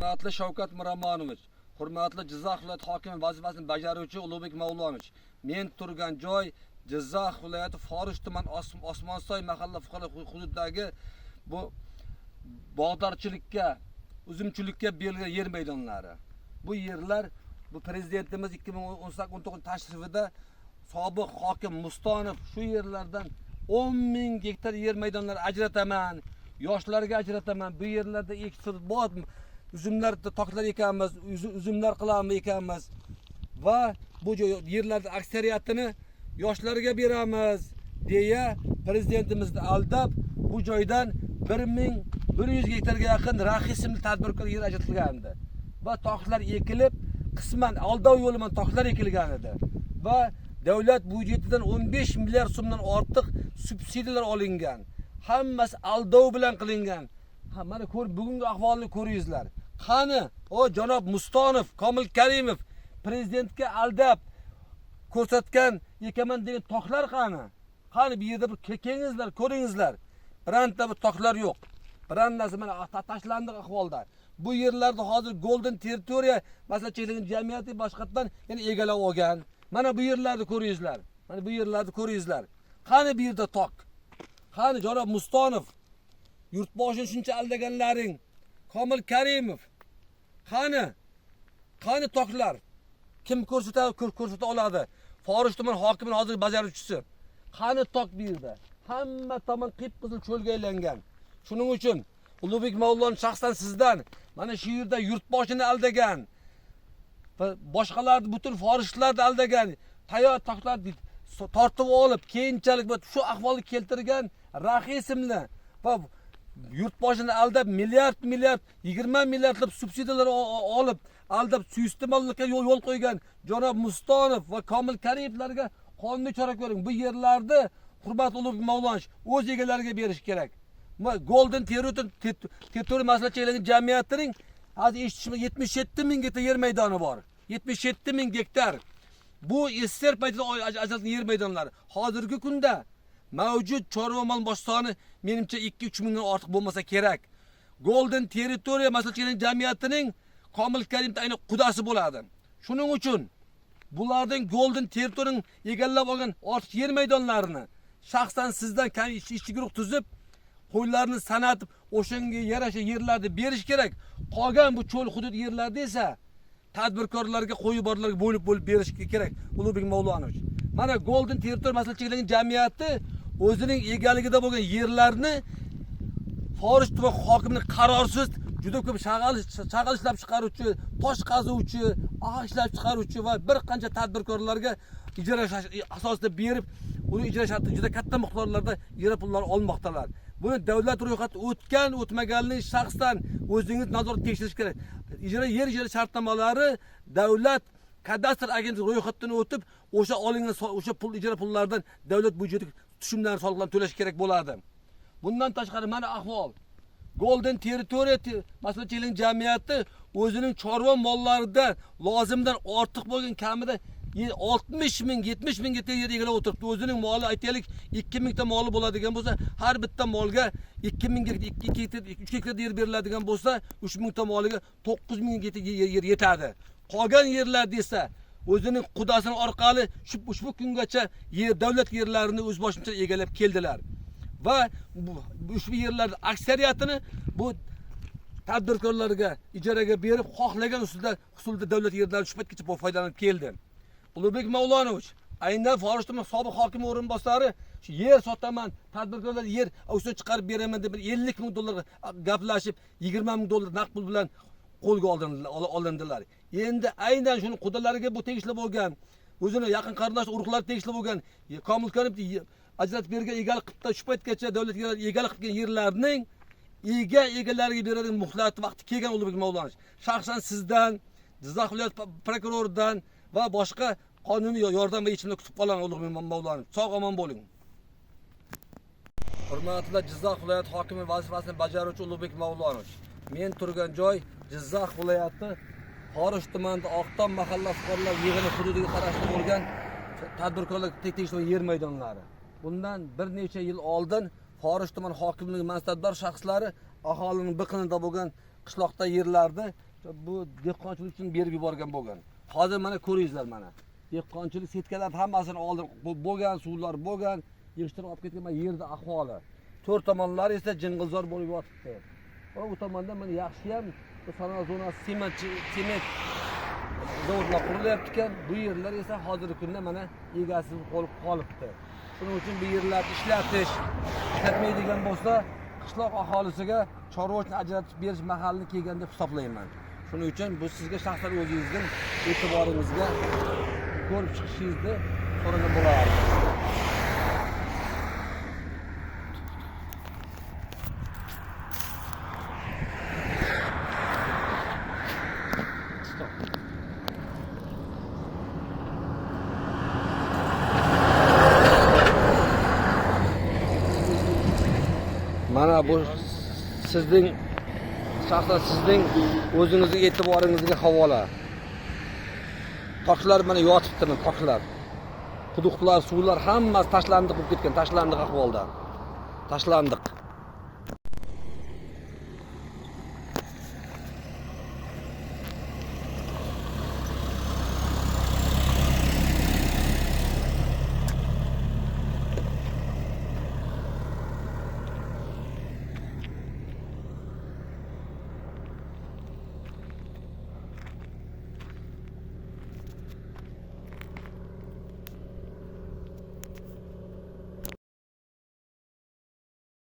Hurmatli Shavkat Miromonovich, hurmatli Jizzax viloyati hokimi vazifasini bajaruvchi Ulug'bek Mavlonovich, men turgan joy Jizzax viloyati Forish tuman Osmonsoy mahalla hududidagi bu bog'dorchilikka, uzumchilikka berilgan yer maydonlari. Bu yerlar bu prezidentimiz 2018-19 tashrifida sobiq hokim Mustonov shu yerlardan 10.000 gektar yer maydonlari ajrataman, yoshlarga ajrataman. Bu yerlarda eksport bor, uzumlar, toklar ekanmiz, uzumlar qilamiz ekanmiz va bu yerlarning aksariyatini yoshlarga beramiz deya prezidentimizni aldab bu joydan 1100 gektarga yaqin Rahi ismli tadbirkor yer ajratilgandi. Va toklar ekilib, qisman aldov yo'li bilan toklar ekilgan edi. Va davlat byudjetidan 15 milliard so'mdan ortiq subsidiyalar olingan. Hammasi aldov bilan qilingan. Mana bugungi ahvolni ko'ringizlar. Qani o janob Mustonov, Komil Karimov prezidentga aldab ko'rsatgan ekaman degan toklar qani? Qani bu yerda bir kelingizlar, ko'ringizlar. Biranta bir toklar yo'q. Birantasi mana tashlandi ahvolda. Bu yerlarda hozir Golden Territory masalan cheklangan jamiyati boshqatdan yana egallab olgan. Mana bu yerlarni ko'ringizlar. Mana bu yerlarni ko'ringizlar. Qani bu yerda tok? Qani janob Mustonov, yurtboshini shuncha aldaganlaring, Komil Karimov. Qani toklar? Kim ko'rsata oladi? Forish tuman hokimining hozir bajaruvchisi. Qani tok bu yerda? Hamma tomon qip-qizil cho'lga aylangan. Shuning uchun Ulug'bek Mavlonov shaxsan sizdan mana shu yerda yurtboshini aldagan va boshqalarni butun forishlarni aldagan, tayyor toklarni tortib olib, keyinchalik shu ahvolga keltirgan Rahi ismli va yurtboshini aldab milliard 20 milliardlab subsidiyalar olib, aldab suiiste'mollikka yo'l qo'ygan janob Mustonov va Komil Karimovlarga qonuniy chora ko'ring. Bu yerlarni hurmatli Ulug'bek Mavlonovich o'z egalariga berish kerak. Golden Territory masalan cheklangan jamiyatining hozir eshitishim 77.000 gektar yer maydoni bor. 77.000 gektar. Bu SSR paytida ajratilgan yer maydonlari. Hozirgi kunda mavjud chorva mol bosh soni menimcha 2-3 mingdan ortiq bo'lmasa kerak. Golden Territory masalan cheklangan jamiyatining Komil Karimov ayni qudasi bo'ladi. Shuning uchun bularning Golden Territory'ning egallab olgan ortiq yer maydonlarini shaxsan sizdan ishchi guruh tuzib, qo'ylarni sanatib, o'shanga yarasha yerlarni berish kerak. Qolgan bu cho'l hudud yerlarda esa tadbirkorlarga, qo'yi borlarga bo'lib berish kerak. Ulug'bek Mavlonovich. Mana Golden Territory masalan cheklangan jamiyati o'zining egaligida bo'lgan yerlarni Forish tuman hokimining qarorsiz juda ko'p shag'al ishlab chiqaruvchi, tosh qazuvchi, ishlab chiqaruvchi va bir qancha tadbirkorlarga ijara asosida berib, uni ijara sharti juda katta miqdorlarda ijara pullari olmoqdalar. Buni davlat ro'yxati o'tmaganligini shaxsan o'zingiz nazorat tekshirish kerak. Yer shartnomalari davlat kadastr agentligi ro'yxatdan o'tib, o'sha olingan o'sha ijara pullaridan davlat byudjetiga tushumlar soliqlarni to'lash kerak bo'ladi. Bundan tashqari mana ahvol. Golden Territory masalan cheklangan jamiyati o'zining chorva mollaridan lozimdan ortiq bo'lgan kamida 60.000, 70.000 gektar yer egallab o'tiribdi. O'zining moli aytaylik 2.000 ta moli bo'ladigan bo'lsa, har bitta molga 2.000 gektar, 2 gektar, 3 gektar yer beriladigan bo'lsa, 3.000 ta moliga 9.000 gektar yer yetadi. Qolgan yerlarda esa o'zining qudasining orqali ushbu kungacha davlat yerlarini o'z boshimcha egallab keldilar. Va ushbu yerlarning aksariyatini bu tadbirkorlarga ijaraga berib, xohlagan usulda davlat yerlari shu paytgacha foydalanib keldi. Ulug'bek Mavlonovich, aynan Forish tuman sobiq hokim o'rinbosari shu yer sotaman, tadbirkorlar yer o'sha chiqarib beraman deb 50 ming dollar gaplashib, 20 ming dollar naqd pul bilan qo'lga olindilar. Endi aynan shuni qudalariga bu tegishli bo'lgan, o'zini yaqin qarindosh urug'lar tegishli bo'lgan, Komil Karimov ajratib bergan egalik qilib, shu paytgacha davlat yerlari egalik qilgan yerlarning egalariga beradigan muhlati vaqti kelgan Ulug'bek Mavlonovich. Shaxsan sizdan, Jizzax viloyat prokuroridan va boshqa qonuniy yordam va yechimni kutib qolaman Ulug'bek Mavlonovich. Sog' omon bo'ling. Hurmatli Jizzax viloyat hokimi vazifasini bajaruvchi Ulug'bek Mavlonovich. Men turgan joy Jizzax viloyati Forish tumanida Oqtom mahalla fuqarolar yig'ini hududiga qarashli bo'lgan tadbirkorlar tegishli yer maydonlari. Bundan bir necha yil oldin Forish tuman hokimligi mansabdor shaxslari aholining biqinida bo'lgan qishloqda yerlarni Bu dehqonchilik uchun berib yuborgan bo'lgan. Hozir mana ko'ringizlar mana. Dehqonchilik setkalarning hammasini oldim. Bo'lgan suvlar bo'lgan, yig'ishtirib olib ketgan yerda ahvoli. To'rt tomonlari esa jing'ilzor bo'lib yotibdi. Bu tomonda mana yaxshi ham sanoat zonasi sement zavodlar qurilyapti ekan. Bu yerlar esa hozirgi kunda mana egasiz qolibdi. Shuning uchun bu yerlarni ishlatish, ishlatmaydigan bo'lsa, qishloq aholisiga chorvochni ajratib berish mahallini kelgan deb hisoblayman. Shuning uchun bu sizga shaxsan o'zingizning e'tiboringizga ko'rib chiqishingizni so'ragan bo'lardi. Mana bu sizning shaxsan sizning o'zingizning e'tiboringizga havola. Toshlar mana yotibdi, toshlar. Quduqlar, suvlar hammasi tashlandiq bo'lib ketgan, tashlandiq ahvolda. Tashlandiq.